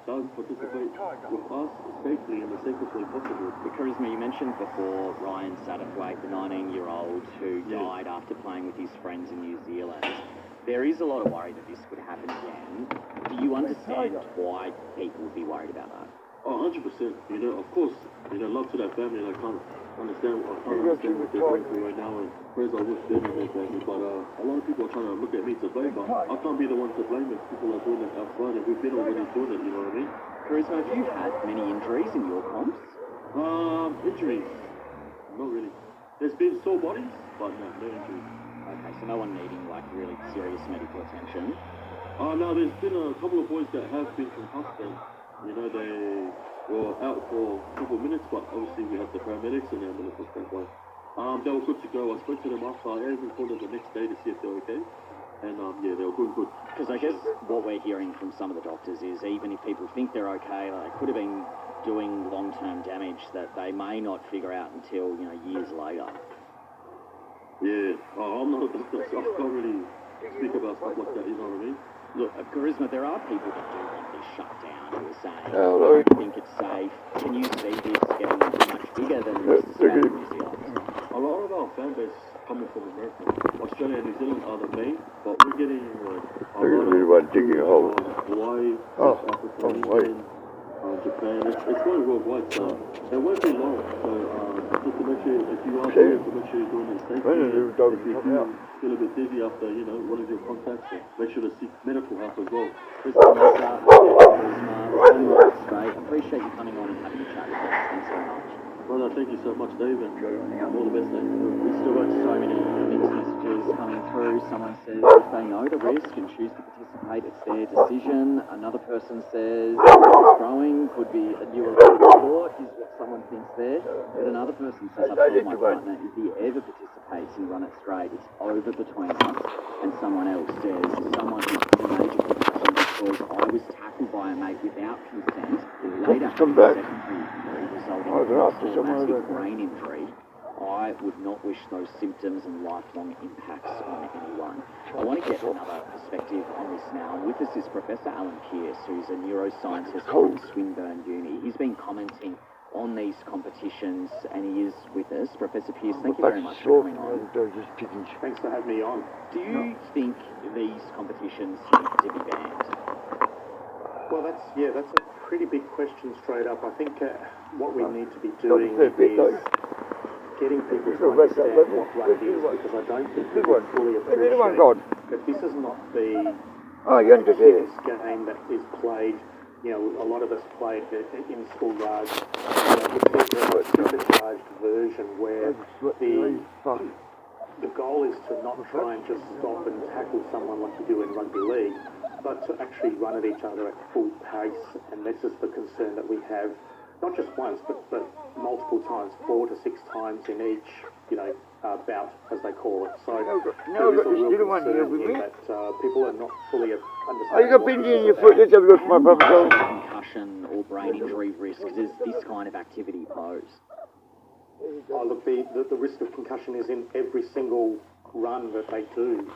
does participate with us safely in the safest way possible. But Charisma, you mentioned before Ryan Satterthwaite, the 19-year-old who died after playing with his friends in New Zealand. There is a lot of worry that this could happen again. Do you understand why people would be worried about that? Oh, 100%. You know, of course, you know, love to that family, and I can't understand what they're going through right now, and prayers are with them and their family, but a lot of people are trying to look at me to blame, but I can't be the one to blame if people are doing it outside, and we've been already doing it, you know what I mean? Charisma, have you had many injuries in your comps? Injuries? Not really. There's been sore bodies, but no injuries. Okay, so no one needing, like, really serious medical attention? No, there's been a couple of boys that have been concussed, and, you know, they were out for a couple of minutes, but obviously we have the paramedics and the ambulance was sent by. They were good to go. I spoke to them after. I even called them the next day to see if they were okay. And yeah, they were good. Because I guess what we're hearing from some of the doctors is even if people think they're okay, they could have been doing long-term damage that they may not figure out until, you know, years later. Yeah, I'm not a doctor, so I can't really speak about stuff like that, you know what I mean? Look, Charisma, there are people that do want this shut down who are saying, I don't think it's safe. Can you see this getting much bigger than Australia and New Zealand? A lot of our fan base coming from America. Australia and New Zealand are the main, but we're getting a lot of digging a hole. Hawaii, South Africa, England, Japan. It's going worldwide, so it won't be long. So just to make sure, if you are doing it, to make sure you're doing it safely. If you feel a bit dizzy after, you know, one of your contacts, make sure to seek medical help as well. I appreciate you coming on and having a chat with us. Thanks so much. Brother, thank you so much, Dave, and all the best, mate. We've still got so many mixed messages coming through. Someone says if they know the risk and choose to participate, it's their decision. Another person says throwing could be a new Olympic sport, is what someone thinks there. But another person says, I've told my partner, if he ever participates in Run It Straight, it's over between us. And someone else says, someone who's in a major concussion because I was tackled by a mate without consent, later had a secondary injury resulting in a traumatic brain injury. I would not wish those symptoms and lifelong impacts on anyone. I want to get another perspective on this now. With us is Professor Alan Pearce, who's a neuroscientist from Swinburne Uni. He's been commenting on these competitions and he is with us. Professor Pearce, thank you very much for coming on. Thanks for having me on. Do you think these competitions need to be banned? Well, that's a pretty big question straight up. I think what we need to be doing is getting people to understand what rugby is, because I don't think people fully appreciate that this is not the biggest game that is played. You know, a lot of us play it in schoolyards. It's a supercharged version where the goal is to not try and just stop and tackle someone like you do in rugby league, but to actually run at each other at full pace. And this is the concern that we have, not just once, but multiple times, 4 to 6 times in each, you know, bout, as they call it. So there is a real concern here that people are not fully understanding. You got bingy in your foot. Let's have a look at my brother. Concussion or brain injury risk does this kind of activity pose? Oh, look, the risk of concussion is in every single run that they do.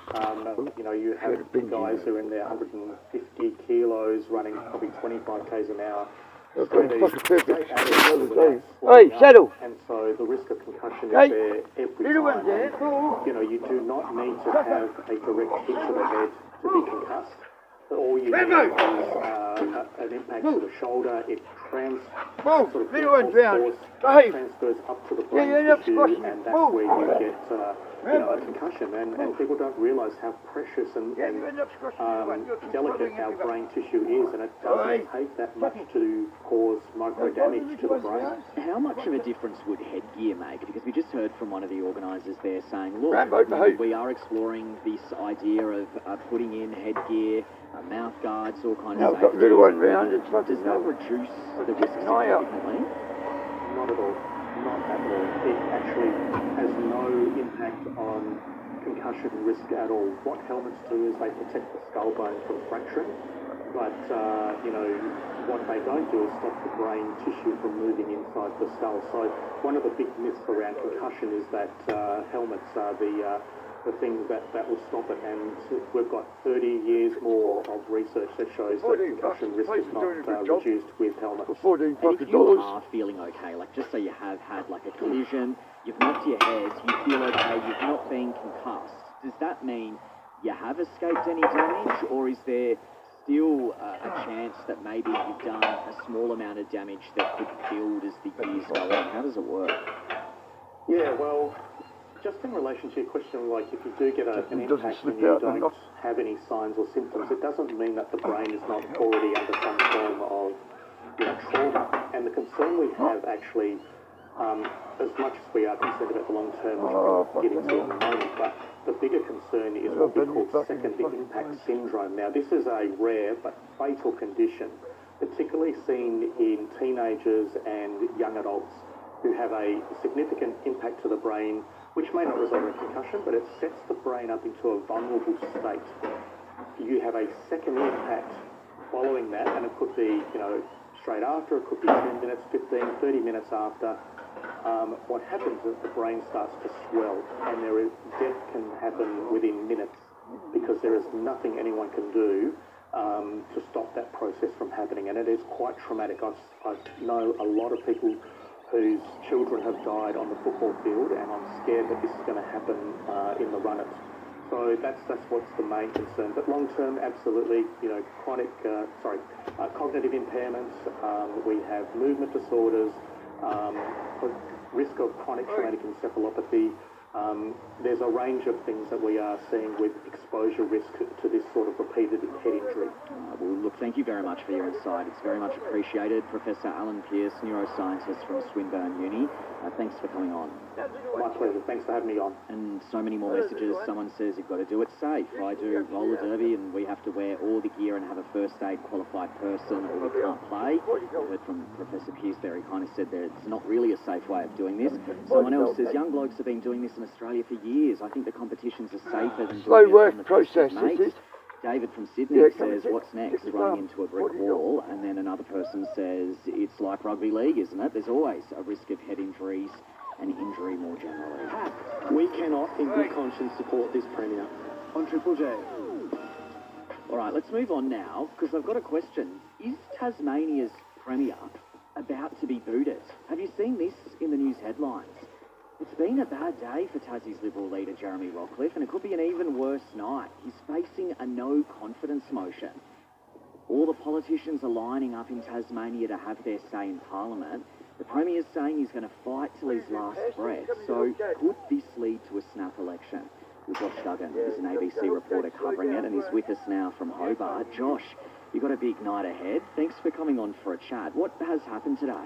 You know, you have guys who are in their 150 kilos running probably 25 k's an hour. Hey, Saddle! And so the risk of concussion is there every time. You know, you do not need to have a direct hit to the head to be concussed. All you need is an impact to the shoulder. It transfers up to the brain tissue, and that's where you get a concussion. And people don't realise how precious and delicate our brain tissue is, and it doesn't take that much to cause micro damage to the brain. How much of a difference would headgear make? Because we just heard from one of the organisers there saying, look, we are exploring this idea of putting in headgear, mouth guards, all kinds of safety. Does that reduce the risk significantly? Not at all. Not at all. It actually has no impact on concussion risk at all. What helmets do is they protect the skull bone from fracturing, but you know, what they don't do is stop the brain tissue from moving inside the skull. So one of the big myths around concussion is that helmets are the the things that will stop it. And we've got 30 years more of research that shows that concussion risk is not reduced with helmets. And if you are feeling okay, like just say you have had like a collision, you've knocked your head, you feel okay, you've not been concussed, does that mean you have escaped any damage, or is there still a chance that maybe you've done a small amount of damage that could build as the years go on? How does it work? Yeah, well, just in relation to your question, like if you do get an impact and you don't have any signs or symptoms, it doesn't mean that the brain is not already under some form of trauma. And the concern we have actually, as much as we are concerned about the long term, which we'll get into in a moment, but the bigger concern is what we call secondary impact syndrome. Now, this is a rare but fatal condition, particularly seen in teenagers and young adults who have a significant impact to the brain, which may not result in concussion, but it sets the brain up into a vulnerable state. You have a second impact following that, and it could be, straight after, it could be 10 minutes, 15, 30 minutes after. What happens is the brain starts to swell, and death can happen within minutes because there is nothing anyone can do to stop that process from happening, and it is quite traumatic. I know a lot of people whose children have died on the football field, and I'm scared that this is going to happen in the run-it. So that's what's the main concern. But long-term, absolutely, cognitive impairments. We have movement disorders, risk of chronic traumatic encephalopathy. There's a range of things that we are seeing with exposure risk to this sort of repeated head injury. Well, look, thank you very much for your insight. It's very much appreciated. Professor Alan Pearce, neuroscientist from Swinburne Uni. Thanks for coming on. My pleasure. Thanks for having me on. And so many more messages. Someone says you've got to do it safe. I do roller derby and we have to wear all the gear and have a first aid qualified person or we can't play. I heard from Professor Pearce there. He kind of said that it's not really a safe way of doing this. Someone else says young blokes have been doing this in Australia for years. I think the competitions are safer than slow doing work it on the process. mates. David from Sydney says, what's next? Running into a brick wall. And then another person says, it's like rugby league, isn't it? There's always a risk of head injuries and injury more generally. We cannot, in good conscience, support this Premier. On Triple J. All right, let's move on now, because I've got a question. Is Tasmania's Premier about to be booted? Have you seen this in the news headlines? It's been a bad day for Tassie's Liberal leader, Jeremy Rockcliffe, and it could be an even worse night. He's facing a no-confidence motion. All the politicians are lining up in Tasmania to have their say in Parliament. The Premier's saying he's going to fight till his last breath. So could this lead to a snap election? Josh Duggan is an ABC reporter covering it, and he's with us now from Hobart. Josh, you've got a big night ahead. Thanks for coming on for a chat. What has happened today?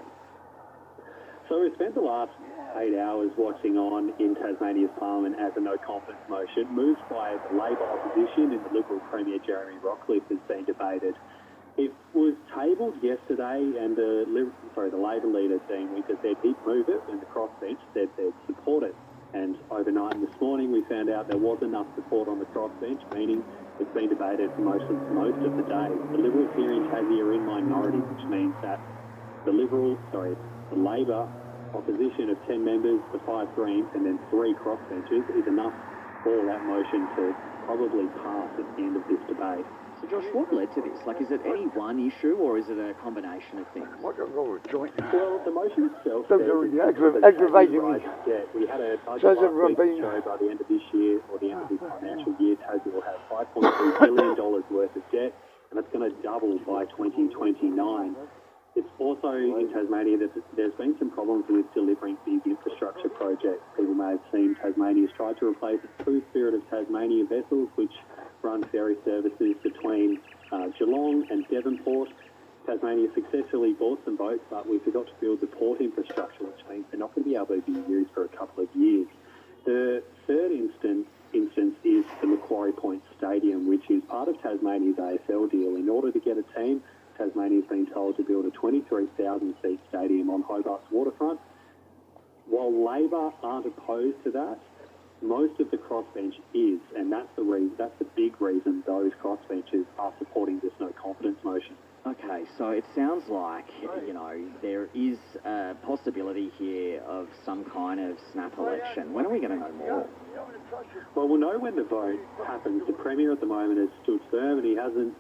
So we spent the last 8 hours watching on in Tasmania's Parliament as a no-confidence motion moved by the Labor opposition and the Liberal Premier Jeremy Rockcliffe has been debated. It was tabled yesterday and the Labor leader, Dean Winter, said he'd move it, and the crossbench said they'd support it. And overnight and this morning we found out there was enough support on the crossbench, meaning it's been debated for most of the day. The Liberals here in Tassie are in minority, which means that the Labor opposition of 10 members, the 5 Greens, and then 3 crossbenchers is enough for that motion to probably pass at the end of this debate. So, Josh, what led to this? Like, is it any one issue, or is it a combination of things? What a roll of joint. Well, the motion itself Don't go really aggravating me. Yeah, we had a target Says last everyone week to being- show by the end of this year, or the end of this financial year, Tassie will have $5.3 billion worth of debt, and it's going to double by 2029. It's also in Tasmania that there's been some problems with delivering big infrastructure projects. People may have seen Tasmania's tried to replace its True Spirit of Tasmania vessels, which run ferry services between Geelong and Devonport. Tasmania successfully bought some boats, but we forgot to build the port infrastructure, which means they're not going to be able to be used for a couple of years. The third instance is the Macquarie Point Stadium, which is part of Tasmania's AFL deal. In order to get a team, Tasmania's been told to build a 23,000-seat stadium on Hobart's waterfront. While Labor aren't opposed to that, most of the crossbench is, and that's the big reason those crossbenchers are supporting this no-confidence motion. Okay, so it sounds like, you know, there is a possibility here of some kind of snap election. When are we going to know more? Well, we'll know when the vote happens. The Premier at the moment has stood firm and he hasn't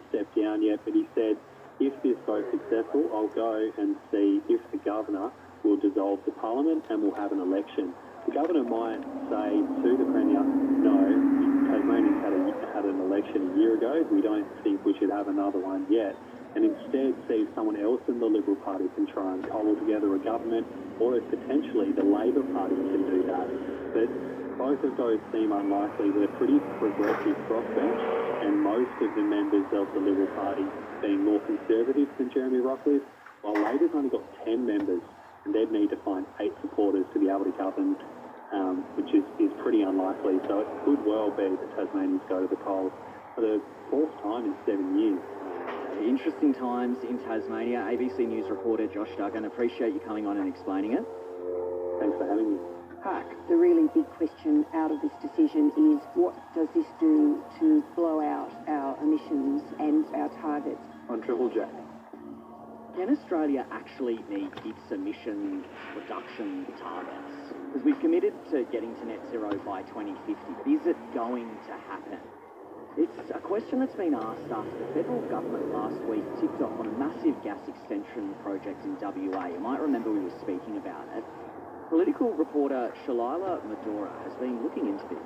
stepped down yet, but he said, if this vote's successful, I'll go and see if the Governor will dissolve the Parliament and we'll have an election. The Governor might say to the Premier, no, Tasmania's had an election a year ago, we don't think we should have another one yet, and instead see if someone else in the Liberal Party can try and cobble together a government, or if potentially the Labor Party can do that. But both of those seem unlikely. They're pretty progressive crossbench, and most of the members of the Liberal Party being more conservative than Jeremy Rockcliffe, while Labor's only got 10 members, and they'd need to find 8 supporters to be able to govern, which is pretty unlikely. So it could well be that Tasmanians go to the polls for the 4th time in 7 years. Interesting times in Tasmania. ABC News reporter Josh Duggan, appreciate you coming on and explaining it. Thanks for having me. The really big question out of this decision is, what does this do to blow out our emissions and our targets? On Triple J. Can Australia actually meet its emission reduction targets? Because we've committed to getting to net zero by 2050, but is it going to happen? It's a question that's been asked after the federal government last week ticked off on a massive gas extension project in WA. You might remember we were speaking about it. Political reporter Shalila Medora has been looking into this.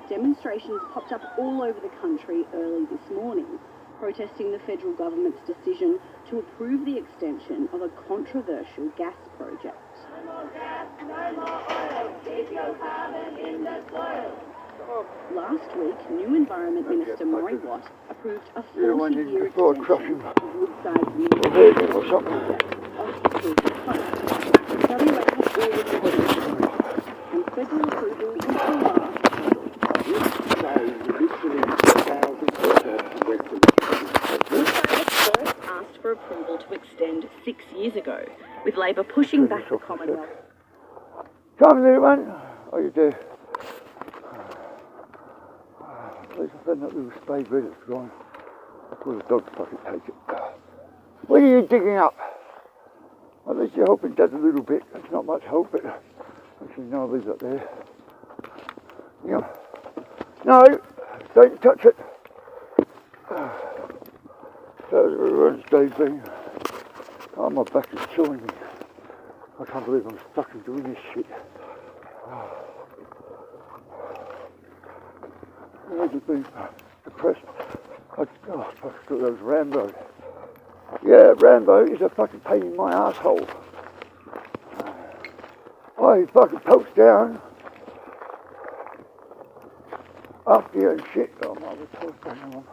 Demonstrations popped up all over the country early this morning, protesting the federal government's decision to approve the extension of a controversial gas project. No more gas, no more oil, keep your carbon in the soil. Last week, new Environment Minister Murray Watt approved a 40-year extension of Woodside Wind project on Pilgrim Coast. WA has already put it, and federal approval is the last. First asked for approval to extend 6 years ago, with Labor pushing back the Commonwealth. Come, little one. Oh, you do. At least I found that little spade red that's gone. I thought the dog fucking take it. What are you digging up? At least you're helping Dad a little bit. That's not much help, but actually, no, I'll leave that there. Yeah. No, don't touch it. So everyone's day being. Oh, my back is killing me. I can't believe I'm fucking doing this shit. I've just been depressed. I thought that was Rambo. Yeah, Rambo is a fucking pain in my asshole. Oh, he fucking pokes down. Up here and shit. Oh, my, what's going on?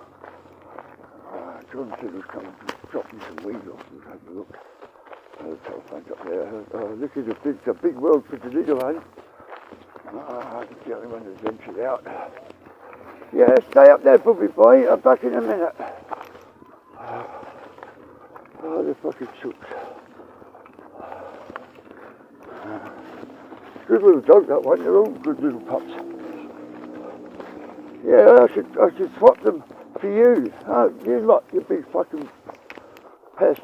John said he was coming to drop me some weed off and have a look. The telephone's up there. This is a big world for the little one. I'm the only one that's ventured out. Yeah, stay up there, booby boy. I'm back in a minute. Oh, the fucking chooks. Good little dog, that one. They're all good little pups. Yeah, I should swap them for you. Oh, you lot, you big fucking pest.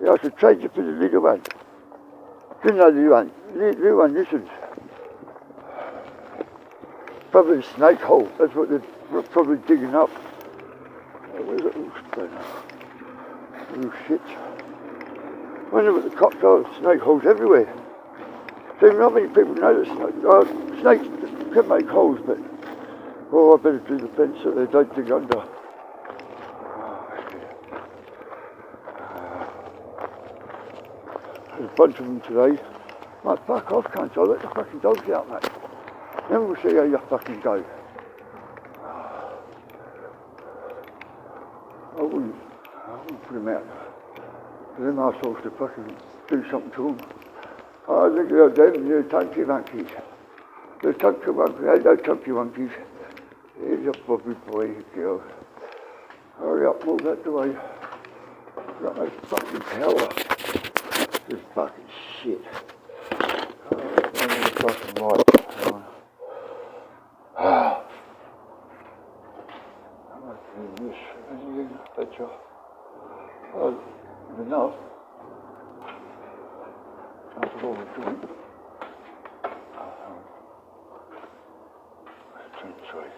Yeah, I should trade you for the little one. Didn't I, little one? Little one listens. Probably a snake hole. That's what they're probably digging up. Oh, where's that little spanner? Little shit. I wonder what the cops are. Snake holes everywhere. See, not many people know that snakes can make holes, but I better do the fence so they don't dig under. There's a bunch of them today. Mate, fuck off, can't I? Let the fucking dogs out, mate. Then we'll see how you fucking go. I wouldn't put them out. For them arseholes to fucking do something to them. Oh, look at them, they're chunky monkeys. They're chunky monkeys. Hello, chunky monkeys. Here's your bobby boy, girl. Hurry up, move that away. Got no fucking power. This fucking shit. Oh, I need a fucking light. Hang on. Ah. I'm not doing this. Anything better. Oh, enough. That's all we're doing. Turn this way.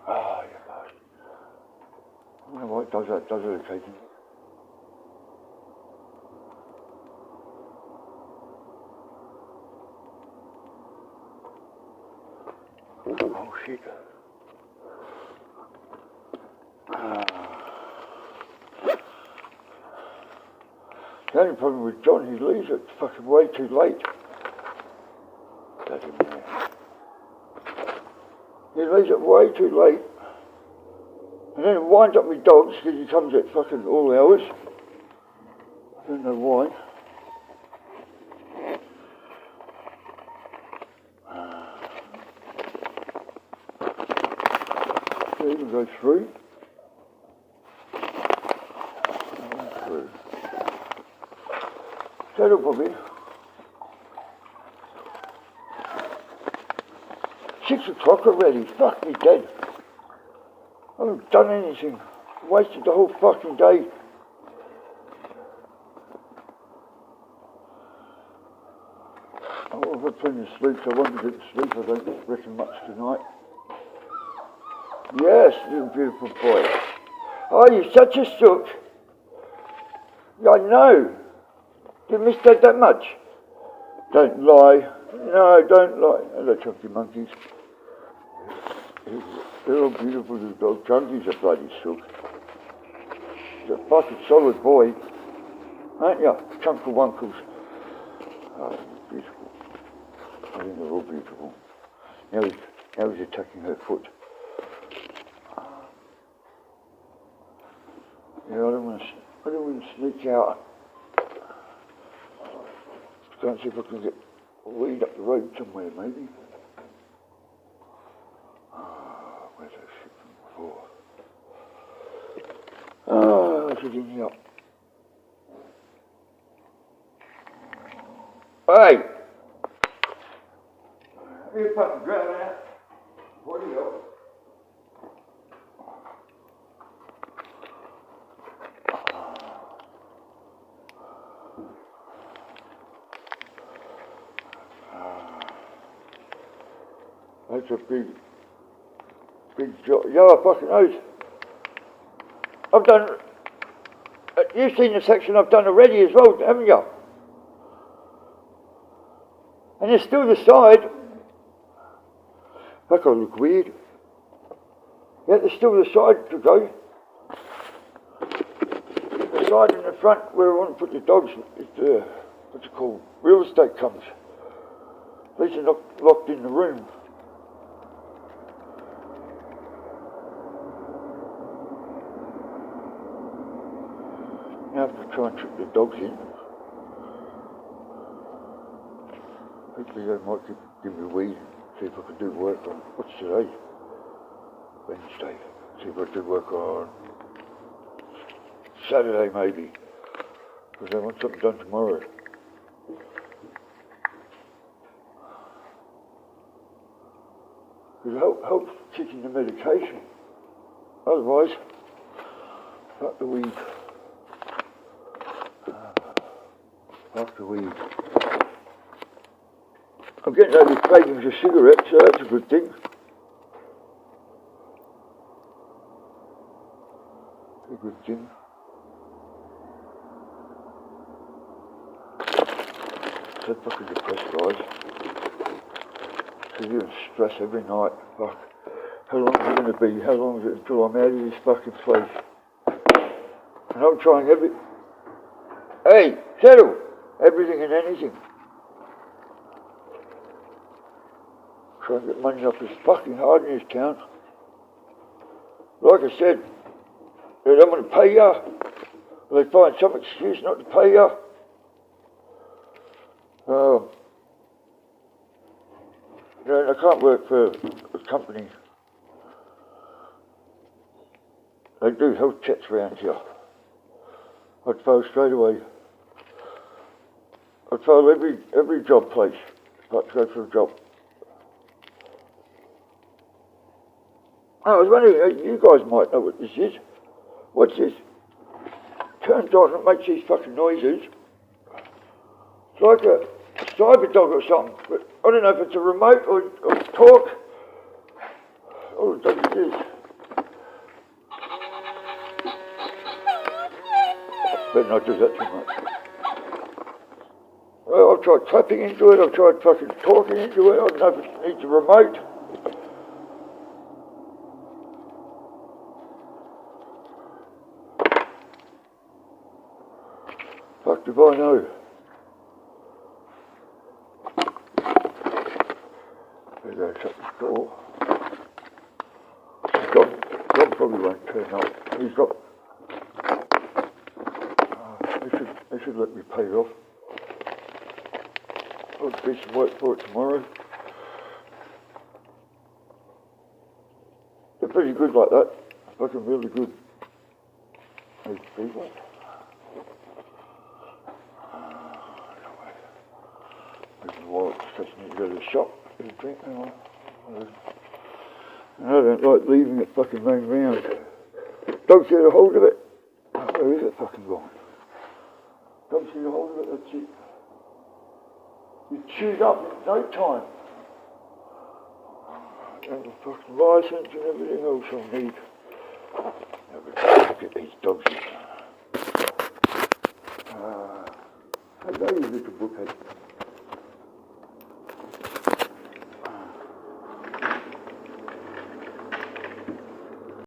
Ah, yeah, bastard. I don't know why it does that, does it occasionally? Oh shit. The only problem with John, he leaves it fucking way too late. Bloody man. He leaves it way too late. And then it winds up with dogs because he comes at fucking all hours. I don't know why. Okay, we go through. Through. That'll probably. 6 o'clock already. Fuck me dead. I haven't done anything. Wasted the whole fucking day. I've got plenty of sleep, so I won't get to sleep. I don't reckon much tonight. Yes, you beautiful boy. Oh, you're such a sook. I know. You missed that much. Don't lie. No, don't lie. Hello, chunky monkeys. They're all beautiful little dog. Chunky's a bloody sook. He's a fucking solid boy. Aren't you? Chunkle wunkles. Oh, beautiful. I think they're all beautiful. Now he's attacking her foot. Yeah, I don't want to sneak out. Go and see if I can get a weed up the road somewhere, maybe. Where's that shit from before? What's it in here? Hey! You fucking driving out? What are you? That's a big job. Yeah, I fucking knows. I've done. You've seen the section I've done already as well, haven't you? And there's still the side. That gotta look weird. Yeah, there's still the side to go. The side in the front where I want to put the dogs, it's what's it called? Real estate comes. At least they're not locked in the room. Now I have to try and trick the dogs in. Hopefully they might give me a weed, see if I can do work on, what's today? Wednesday. See if I can do work on Saturday maybe. Because I want something done tomorrow. Because it helps kicking the medication. Otherwise, fuck the weed. Fuck the weed. I'm getting over cravings of cigarettes, so that's a good thing. A good thing. So fucking depressed, guys. So you're in stress every night. Fuck. How long is it going to be? How long is it until I'm out of this fucking place? And I'm trying Hey, settle! Everything and anything. Try and get money off is fucking hard in this town. Like I said, they don't want to pay you. Or they find some excuse not to pay you. I can't work for a company They do health checks around here. I'd phone straight away. I'd phone every job place. Like to go for a job. I was wondering, you guys might know what this is. What's this? Turns on and makes these fucking noises. It's like a cyber dog or something, but I don't know if it's a remote or talk. All it does is this. Better not do that too much. Well, I've tried tapping into it, I've tried fucking talking into it, I don't know if it needs a remote. Fuck if I know. Better go shut the door. John probably won't turn up. He's got... They should let me pay it off. I'll do some work for it tomorrow. They're pretty good like that. Fucking really good. These people. There's a wallet just need to go to the shop, get a drink and all. And I don't like leaving it fucking laying around. Don't get a hold of it. Where is it fucking gone? Don't get a hold of it, that's it. You chewed up in no time. And the fucking license and everything else I'll need. Look at these dogs. Hello, you little bookhead.